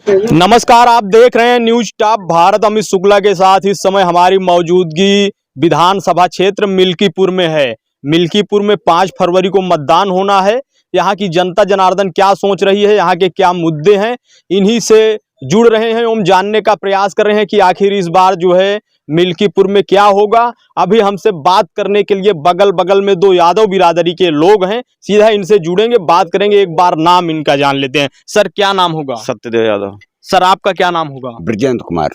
नमस्कार, आप देख रहे हैं न्यूज टॉप भारत। अमित शुक्ला के साथ इस समय हमारी मौजूदगी विधानसभा क्षेत्र मिल्कीपुर में है। मिल्कीपुर में 5 फरवरी को मतदान होना है। यहाँ की जनता जनार्दन क्या सोच रही है, यहाँ के क्या मुद्दे हैं, इन्हीं से जुड़ रहे हैं। हम जानने का प्रयास कर रहे हैं कि आखिर इस बार जो है मिल्कीपुर में क्या होगा। अभी हमसे बात करने के लिए बगल में 2 यादव बिरादरी के लोग हैं, सीधा इनसे जुड़ेंगे, बात करेंगे। एक बार नाम इनका जान लेते हैं। सर, क्या नाम होगा? सत्यदेव यादव। सर, आपका क्या नाम होगा? ब्रजेंद्र कुमार।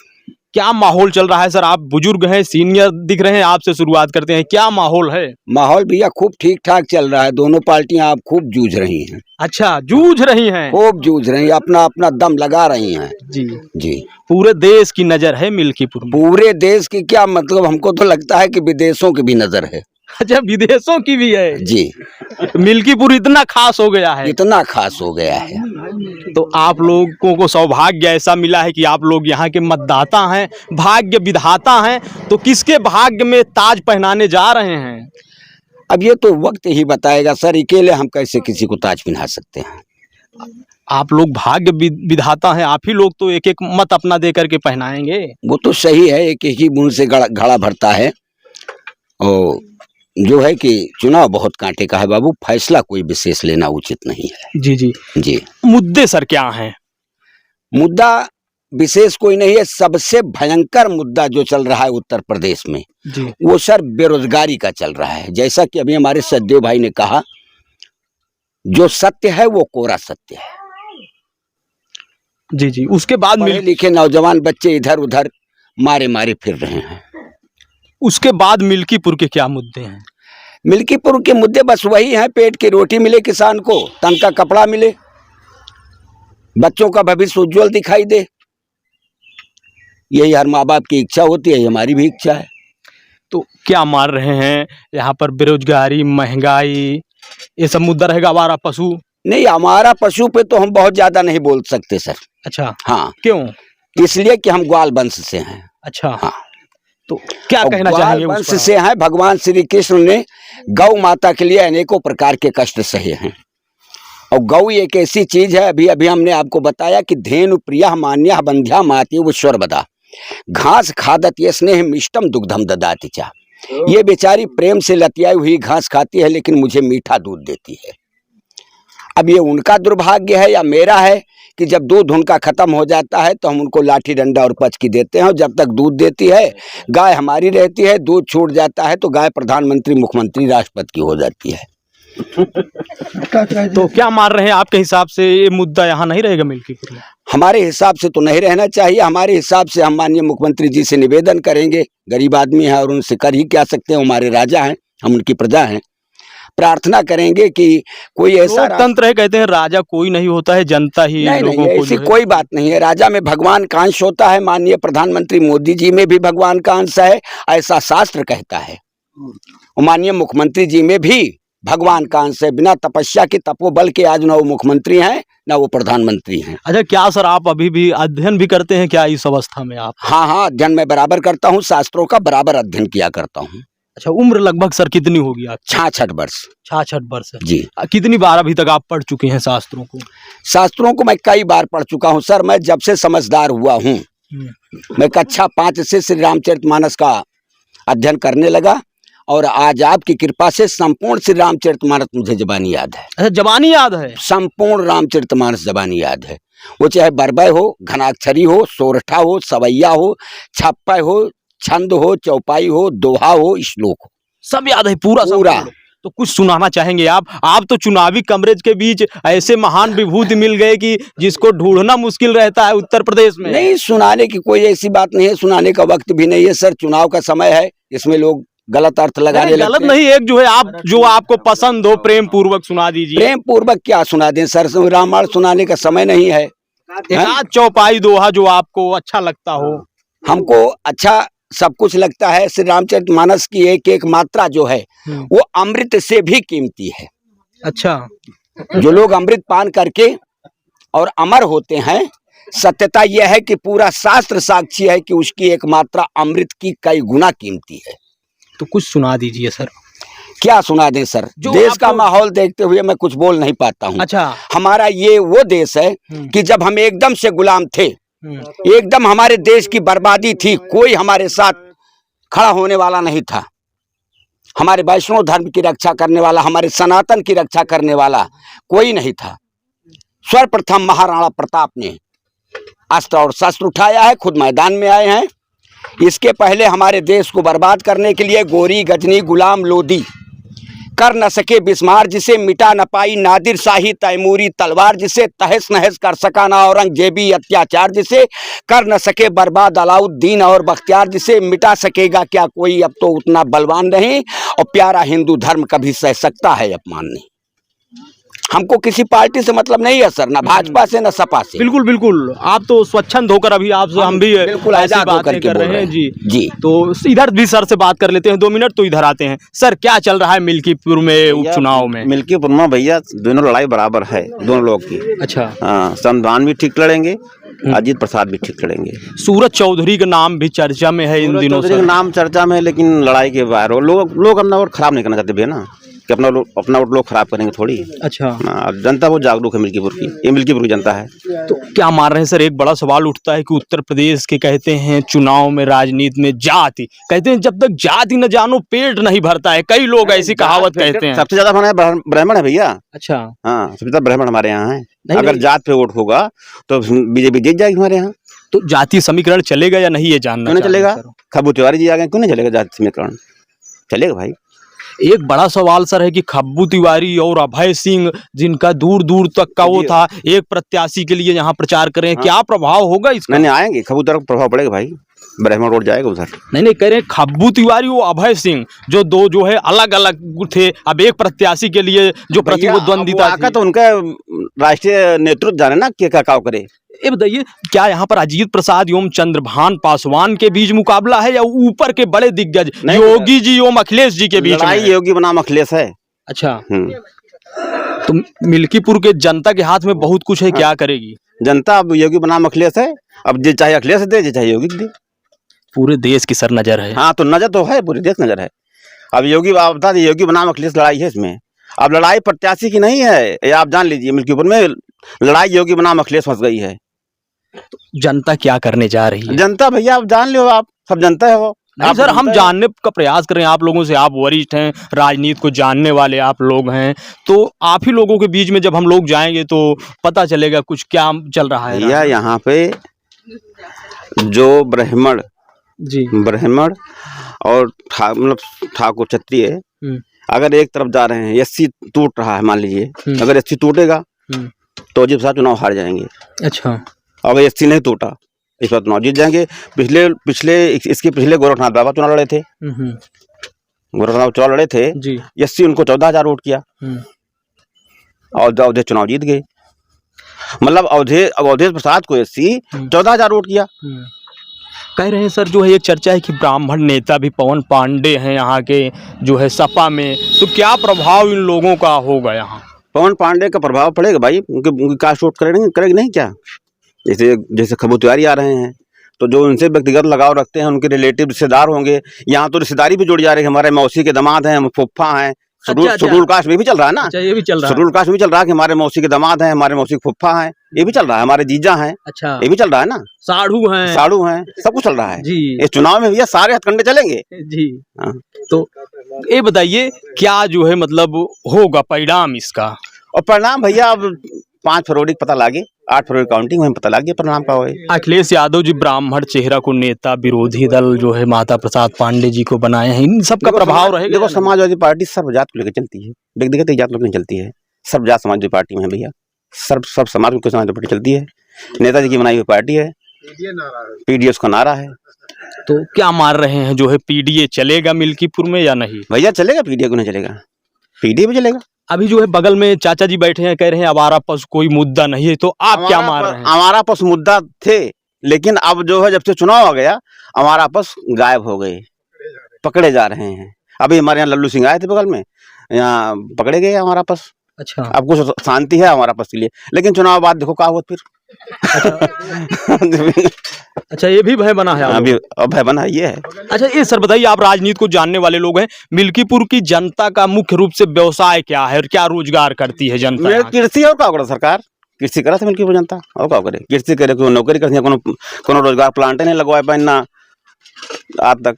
क्या माहौल चल रहा है सर? आप बुजुर्ग हैं, सीनियर दिख रहे हैं, आपसे शुरुआत करते हैं। क्या माहौल है? माहौल भैया खूब ठीक ठाक चल रहा है। दोनों पार्टियां आप खूब जूझ रही हैं। अच्छा, जूझ रही हैं? खूब जूझ रही हैं, अपना अपना दम लगा रही हैं। जी जी। पूरे देश की नजर है मिल्कीपुर में। पूरे देश की क्या मतलब, हमको तो लगता है कि विदेशों की भी नजर है। अच्छा, विदेशों की भी है? जी। मिल्कीपुर इतना खास हो गया है? इतना खास हो गया है। तो आप लोगों को सौभाग्य ऐसा मिला है कि आप लोग यहाँ के मतदाता हैं, भाग्य विधाता हैं। तो किसके भाग्य में ताज पहनाने जा रहे हैं? अब ये तो वक्त ही बताएगा सर। अकेले हम कैसे किसी को ताज पहना सकते हैं। आप लोग भाग्य विधाता हैं, आप ही लोग तो एक एक मत अपना दे करके पहनाएंगे। वो तो सही है, एक एक ही बूंद से घड़ा भरता है। और जो है कि चुनाव बहुत कांटे का है बाबू, फैसला कोई विशेष लेना उचित नहीं है। जी जी जी। मुद्दे सर क्या हैं? मुद्दा विशेष कोई नहीं है। सबसे भयंकर मुद्दा जो चल रहा है उत्तर प्रदेश में जी, वो सर बेरोजगारी का चल रहा है। जैसा कि अभी हमारे सचदेव भाई ने कहा, जो सत्य है वो कोरा सत्य है। जी जी। उसके बाद पढ़े लिखे नौजवान बच्चे इधर उधर मारे मारे फिर रहे हैं। उसके बाद मिल्कीपुर के क्या मुद्दे हैं? मिल्कीपुर के मुद्दे बस वही हैं, पेट की रोटी मिले किसान को, तन का कपड़ा मिले, बच्चों का भविष्य उज्जवल दिखाई दे। यही हर माँ बाप की इच्छा होती है, हमारी भी इच्छा है। तो क्या मार रहे हैं यहाँ पर? बेरोजगारी, महंगाई, ये सब मुद्दा रहेगा? हमारा पशु नहीं, हमारा पशु पे तो हम बहुत ज्यादा नहीं बोल सकते सर। अच्छा, हाँ। क्यों? इसलिए कि हम ग्वाल वंश से हैं। अच्छा, हाँ। तो क्या कहना ग्वाल चाहेंगे वंश उस से हैं। भगवान श्री कृष्ण ने गौ माता के लिए अनेकों प्रकार के कष्ट सहे हैं। और गौ एक ऐसी चीज है, अभी अभी हमने आपको बताया कि धेनु प्रिया मान्या बंध्या माती वो स्वर्बदा घास खादत ये स्नेह मिष्टम दुग्धम ददाति चा। ये बेचारी प्रेम से लतियाई हुई घास खाती है, लेकिन मुझे मीठा दूध देती है। अब ये उनका दुर्भाग्य है या मेरा है कि जब दूध उनका खत्म हो जाता है तो हम उनको लाठी डंडा और पचकी देते हैं। और जब तक दूध देती है गाय हमारी रहती है, दूध छूट जाता है तो गाय प्रधानमंत्री, मुख्यमंत्री, राष्ट्रपति की हो जाती है। तो क्या मार रहे हैं आपके हिसाब से? ये मुद्दा यहाँ नहीं रहेगा मिल्कीपुर में? हमारे हिसाब से तो नहीं रहना चाहिए। हमारे हिसाब से हम माननीय मुख्यमंत्री जी से निवेदन करेंगे, गरीब आदमी है और उनसे कर ही क्या सकते हैं, हमारे राजा हैं, हम उनकी प्रजा हैं। प्रार्थना करेंगे कि कोई ऐसा तंत्र है, कहते हैं राजा कोई नहीं होता है, जनता ही लोगों को। ऐसी कोई बात नहीं है। राजा में भगवान का अंश होता है। माननीय प्रधानमंत्री मोदी जी में भी भगवान का अंश है, ऐसा शास्त्र कहता है। माननीय मुख्यमंत्री जी में भी भगवान का अंश है। बिना तपस्या के, तपोबल के आज न वो मुख्यमंत्री हैं न वो प्रधानमंत्री हैं। अच्छा, क्या सर आप अभी भी अध्ययन भी करते हैं क्या इस अवस्था में आप? हाँ हाँ, अध्ययन मैं बराबर करता हूँ, शास्त्रों का बराबर अध्ययन किया करता हूँ। अच्छा, उम्र लगभग सर कितनी होगी आप? 66 वर्ष। 66 वर्ष जी। कितनी बार अभी तक आप पढ़ चुके हैं शास्त्रों को? शास्त्रों को मैं कई बार पढ़ चुका हूँ सर। मैं जब से समझदार हुआ हूँ, मैं कक्षा 5 से श्री रामचरितमानस का अध्ययन करने लगा और आज आपकी कृपा से संपूर्ण श्री रामचरितमानस मुझे जबानी याद है। अच्छा, जबानी याद है? संपूर्ण रामचरितमानस जबानी याद है। वो चाहे बरबय हो, घनाक्षरी हो, सोरठा हो, सवैया हो, छप्पा हो, छंद हो, चौपाई हो, दोहा हो, श्लोक हो, सब याद है पूरा? तो कुछ सुनाना चाहेंगे आप तो चुनावी कवरेज के बीच ऐसे महान विभूति मिल गए कि जिसको ढूंढना मुश्किल रहता है उत्तर प्रदेश में। नहीं, सुनाने की कोई ऐसी बात नहीं है, सुनाने का वक्त भी नहीं है सर। चुनाव का समय है, इसमें लोग गलत अर्थ लगाने लगते हैं। गलत नहीं, एक जो है आप जो आपको पसंद हो प्रेम पूर्वक सुना दीजिए। प्रेम पूर्वक क्या सुना दें सर, रामायण सुनाने का समय नहीं है। चौपाई दोहा जो आपको अच्छा लगता हो। हमको अच्छा सब कुछ लगता है। श्री रामचरितमानस की एक एक मात्रा जो है वो अमृत से भी कीमती है। अच्छा, जो लोग अमृत पान करके और अमर होते हैं, सत्यता यह है कि पूरा शास्त्र साक्षी है कि उसकी एक मात्रा अमृत की कई गुना कीमती है। तो कुछ सुना दीजिए सर। क्या सुना दें सर, जो देश का आपको- माहौल देखते हुए मैं कुछ बोल नहीं पाता हूँ। अच्छा। हमारा ये वो देश है कि जब हम एकदम से गुलाम थे, एकदम हमारे देश की बर्बादी थी, कोई हमारे साथ खड़ा होने वाला नहीं था। हमारे वैष्णव धर्म की रक्षा करने वाला, हमारे सनातन की रक्षा करने वाला कोई नहीं था। सर्वप्रथम महाराणा प्रताप ने अस्त्र और शस्त्र उठाया है, खुद मैदान में आए हैं। इसके पहले हमारे देश को बर्बाद करने के लिए गोरी, गजनी, गुलाम लोदी, कर न सके बिस्मार जिसे मिटा न पाई नादिर शाही तैमूरी तलवार, जिसे तहस नहस कर सका ना औरंगजेबी अत्याचार, जिसे कर न सके बर्बाद अलाउद्दीन और बख्तियार, जिसे मिटा सकेगा क्या कोई अब तो उतना बलवान नहीं, और प्यारा हिंदू धर्म कभी सह सकता है अपमान नहीं। हमको किसी पार्टी से मतलब नहीं है सर, ना भाजपा से ना सपा से। बिल्कुल बिल्कुल, आप तो स्वच्छंद होकर अभी आपसे हम भी बिल्कुल ऐसी आजाद होकर बातें के कर बोल रहे हैं जी। जी। तो इधर भी सर से बात कर लेते हैं, 2 मिनट तो इधर आते हैं। सर क्या चल रहा है मिल्कीपुर में उपचुनाव में? मिल्कीपुर में भैया दोनों लड़ाई बराबर है, दोनों लोग की। अच्छा। हाँ, संविधान भी ठीक लड़ेंगे, अजीत प्रसाद भी ठीक लड़ेंगे। सूरज चौधरी का नाम भी चर्चा में है इन सूरज दिनों चौधरी का सर। नाम चर्चा में है, लेकिन लड़ाई के बाहर वो लोग अपना वोट खराब नहीं करना चाहते भैया ना, कि अपना वोट लोग खराब करेंगे थोड़ी। अच्छा। हाँ, जनता बहुत जागरूक है मिल्कीपुर की, ये मिल्कीपुर की जनता है। तो क्या मान रहे हैं सर, एक बड़ा सवाल उठता है कि उत्तर प्रदेश के कहते हैं चुनाव में, राजनीति में जाति, कहते हैं जब तक जाति न जानो पेट नहीं भरता है, कई लोग ऐसी कहावत कहते हैं। सबसे ज्यादा हमारे ब्राह्मण है भैया। अच्छा। हाँ, सबसे ज्यादा ब्राह्मण हमारे यहाँ है। नहीं, अगर नहीं। जात पे वोट होगा तो बीजेपी जीत जाएगी हमारे यहाँ। तो जाति समीकरण चलेगा या नहीं, ये जानना क्यों नहीं चाह रहे हैं चलेगा? सर। खब्बू तिवारी जी आ गए, क्यों नहीं चलेगा जाति समीकरण? चलेगा भाई। एक बड़ा सवाल सर है कि खब्बू तिवारी और अभय सिंह, जिनका दूर दूर तक का वो था, एक प्रत्याशी के लिए यहाँ प्रचार करें, क्या प्रभाव होगा इसका? नहीं आएंगे, खब्बू तिवारी का प्रभाव पड़ेगा भाई, ब्राह्मण रोड जाएगा उधर। नहीं कह रहे हैं खब्बू तिवारी और अभय सिंह जो दो जो है अलग अलग थे, अब एक प्रत्याशी के लिए जो प्रतिद्वंदिता आका तो उनका राष्ट्रीय नेतृत्व जाने ना क्या काव करे। ये बताइए, क्या यहाँ पर अजीत प्रसाद एवं चंद्रभान पासवान के बीच मुकाबला है या ऊपर के बड़े दिग्गज योगी जी एवं अखिलेश जी के बीच में लड़ाई है? योगी बनाम अखिलेश है। अच्छा। तो मिल्कीपुर के जनता के हाथ में बहुत कुछ है, क्या करेगी जनता? अब योगी बनाम अखिलेश है, अब जे चाहे अखिलेश दे, जे चाहे योगी दे। पूरे देश की सर नजर है। हाँ, तो नजर तो है, पूरे देश नजर है। अब योगी, आप बता दें, योगी बनाम अखिलेश लड़ाई है इसमें। अब लड़ाई प्रत्याशी की नहीं है, ये आप जान लीजिए, मिल्कीपुर में लड़ाई योगी बनाम अखिलेश फंस गई है। तो जनता क्या करने जा रही है? जनता भैया आप जान लो, आप सब जनता है वो। नहीं सर, हम जानने का प्रयास कर रहे हैं आप लोगों से, आप वरिष्ठ हैं, राजनीति को जानने वाले आप लोग हैं, तो आप ही लोगों के बीच में जब हम लोग जाएंगे तो पता चलेगा कुछ क्या चल रहा है। भैया यहाँ पे जो ब्राह्मण जी, ब्राह्मण और मतलब ठाकुर क्षत्रिय अगर एक तरफ जा रहे हैं, एससी टूट रहा है, मान लीजिए अगर एससी टूटेगा तो अजीत प्रसाद चुनाव हार जाएंगे। अच्छा। अगर एससी नहीं टूटा इस बार चुनाव जीत जाएंगे। इसके पिछले गोरखनाथ बाबा चुनाव लड़े थे, गोरखनाथ चुनाव लड़े थे जी। एससी उनको 14,000 वोट किया और अवधेश चुनाव जीत गए। मतलब अवधेश प्रसाद को एससी 14,000 वोट किया। कह रहे हैं सर, जो है एक चर्चा है कि ब्राह्मण नेता भी पवन पांडे हैं यहाँ के जो है सपा में, तो क्या प्रभाव इन लोगों का होगा यहाँ? पवन पांडे का प्रभाव पड़ेगा भाई, उनकी कास्ट वोट करेगी नहीं क्या? जैसे खब्बू तिवारी आ रहे हैं तो जो उनसे व्यक्तिगत लगाव रखते हैं, उनके रिलेटिव रिश्तेदार होंगे। यहाँ तो रिश्तेदारी भी जुड़ जा रही है, हमारे मौसी के दामाद हैं, फुफ्फा हैं। शेड्यूल कास्ट में भी चल रहा है ना। अच्छा, ये भी चल रहा है। शेड्यूल कास्ट में भी चल रहा है कि हमारे मौसी के दामाद हैं, हमारे मौसी के फुफ्फा हैं, ये भी चल रहा है। हमारे जीजा हैं, अच्छा, ये भी चल रहा है ना। साढ़ू हैं, साड़ू हैं, सब कुछ चल रहा है जी। इस चुनाव में भैया सारे हथकंडे चलेंगे जी। हाँ। तो ये बताइए क्या जो है मतलब होगा परिणाम इसका? और परिणाम भैया अब 5 फरवरी को पता लागे, 8 फरवरी काउंटिंग में पता लगे परिणाम का होए। अखिलेश यादव जी ब्राह्मण चेहरा को नेता, विरोधी दल जो है माता प्रसाद पांडे जी को बनाए हैं, इन सब का प्रभाव रहेगा? देखो, समाजवादी पार्टी सर्व जात को लेकर चलती है, व्यक्तिगत जात को नहीं चलती है। सर्व जात समाजवादी पार्टी में है भैया, सब समाज को समाजवादी पार्टी चलती है। नेताजी की बनाई हुई पार्टी है, पीडीए उसका नारा है। तो क्या मार रहे हैं जो है पीडीए चलेगा मिल्कीपुर में या नहीं? भैया चलेगा, पीडीए को नहीं चलेगा, पीडीए भी चलेगा। अभी जो है बगल में चाचा जी बैठे हैं, कह रहे हैं आवारा पशु कोई मुद्दा नहीं है, तो आप क्या मार रहे हैं? हमारा पशु मुद्दा थे, लेकिन अब जो है जब से चुनाव आ गया हमारा पशु गायब हो गए, पकड़े जा रहे हैं। अभी हमारे यहाँ लल्लू सिंह आए थे बगल में, यहाँ पकड़े गए हमारा पशु। अच्छा। अब कुछ शांति है हमारा पशु के लिए, लेकिन चुनाव बाद देखो क्या हुआ फिर। अच्छा, ये भी भय बना है आप अभी लोगों को? अब है बना ये है। अच्छा, ये सर बताइए, आप राजनीति को जानने वाले लोग हैं, मिल्कीपुर की जनता का मुख्य रूप से व्यवसाय क्या है और क्या रोजगार करती है जनता मेरे यहाँ की? कृषि और का करे सरकार, कृषि करा था मिल्कीपुर जनता और का करे, कृषि करे, कोई नौकरी करती है, कोनो रोजगार प्लांट नहीं लगवाए पाना आज तक।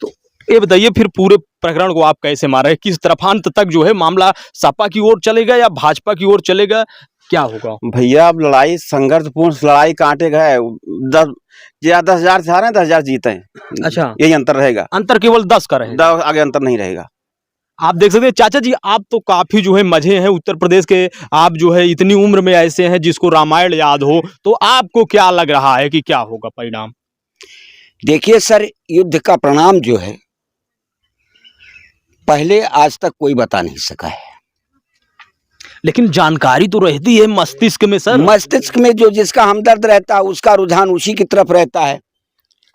तो ये बताइए, फिर पूरे प्रकरण को आप कैसे मारे, किस तरफ अंत तक जो है मामला सपा की ओर चलेगा या भाजपा की ओर चलेगा, क्या होगा? भैया अब लड़ाई संघर्षपूर्ण लड़ाई कांटे गए, 10,000 से हारे हैं, 10,000 जीते हैं। अच्छा, यही अंतर रहेगा, अंतर केवल 10 का रहेगा। आगे अंतर नहीं रहेगा। आप देख सकते हैं चाचा जी, आप तो काफी जो है मजे हैं उत्तर प्रदेश के, आप जो है इतनी उम्र में ऐसे हैं जिसको रामायण याद हो, तो आपको क्या लग रहा है कि क्या होगा परिणाम? देखिए सर, युद्ध का परिणाम जो है पहले आज तक कोई बता नहीं सका है। लेकिन जानकारी तो रहती है मस्तिष्क में सर। मस्तिष्क में जो जिसका हमदर्द रहता है उसका रुझान उसी की तरफ रहता है।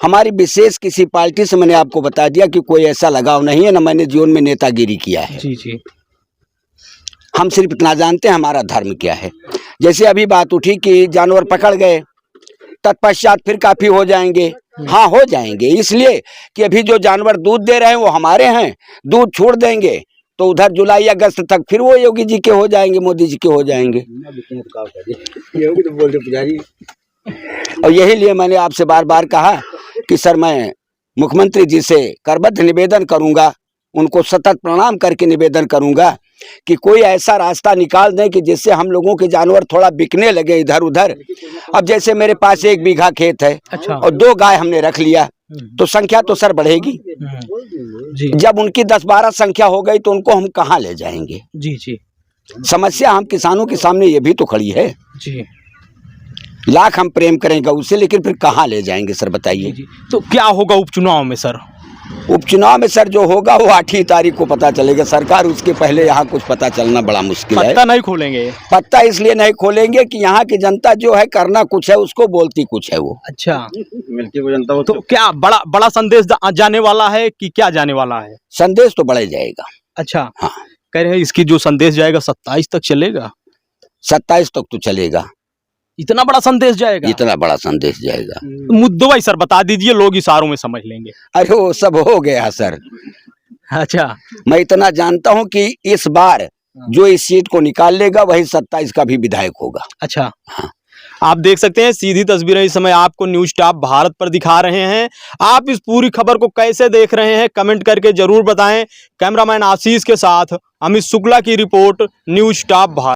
हमारी विशेष किसी पार्टी से मैंने आपको बता दिया कि कोई ऐसा लगाव नहीं है, न मैंने जीवन में नेतागिरी किया है। जी जी। हम सिर्फ इतना जानते हैं हमारा धर्म क्या है। जैसे अभी बात उठी कि जानवर पकड़ गए, तत्पश्चात फिर काफी हो जाएंगे। हाँ, हो जाएंगे, इसलिए कि अभी जो जानवर दूध दे रहे हैं वो हमारे हैं। दूध छोड़ देंगे तो उधर जुलाई अगस्त तक फिर वो योगी जी के हो जाएंगे, मोदी जी के हो जाएंगे। और यही लिए मैंने आपसे बार बार कहा कि सर, मैं मुख्यमंत्री जी से करबद्ध निवेदन करूंगा, उनको सतत प्रणाम करके निवेदन करूंगा कि कोई ऐसा रास्ता निकाल दें कि जिससे हम लोगों के जानवर थोड़ा बिकने लगे इधर उधर। अब जैसे मेरे पास 1 बीघा खेत है। अच्छा। और 2 गाय हमने रख लिया, तो संख्या तो सर बढ़ेगी। जी जब उनकी 10-12 संख्या हो गई तो उनको हम कहाँ ले जाएंगे? जी जी समस्या हम किसानों के सामने ये भी तो खड़ी है। जी लाख हम प्रेम करेंगे उससे, लेकिन फिर कहाँ ले जाएंगे सर बताइए? जी। तो क्या होगा उपचुनाव में सर? उपचुनाव में सर जो होगा वो 8ही तारीख को पता चलेगा। सरकार उसके पहले यहाँ कुछ पता चलना बड़ा मुश्किल है। पत्ता नहीं खोलेंगे? पत्ता इसलिए नहीं खोलेंगे कि यहाँ की जनता जो है करना कुछ है, उसको बोलती कुछ है वो। अच्छा, मिल्कीपुर जनता तो क्या बड़ा बड़ा संदेश जाने वाला है कि क्या जाने वाला है? संदेश तो बढ़ जाएगा। अच्छा, हाँ, कह रहे हैं इसकी जो संदेश जाएगा 27 तक चलेगा। 27 तक तो चलेगा। इतना बड़ा संदेश जाएगा? इतना बड़ा संदेश जाएगा। मुद्दों भाई सर बता दीजिए, लोग इशारों में समझ लेंगे। अरे वो सब हो गया सर। अच्छा, मैं इतना जानता हूँ कि इस बार जो इस सीट को निकाल लेगा वही 27 का भी विधायक होगा। अच्छा। हाँ। आप देख सकते हैं सीधी तस्वीरें इस समय आपको न्यूज टॉप भारत पर दिखा रहे हैं। आप इस पूरी खबर को कैसे देख रहे हैं कमेंट करके जरूर बताएं। कैमरामैन आशीष के साथ अमित शुक्ला की रिपोर्ट, न्यूज टॉप भारत।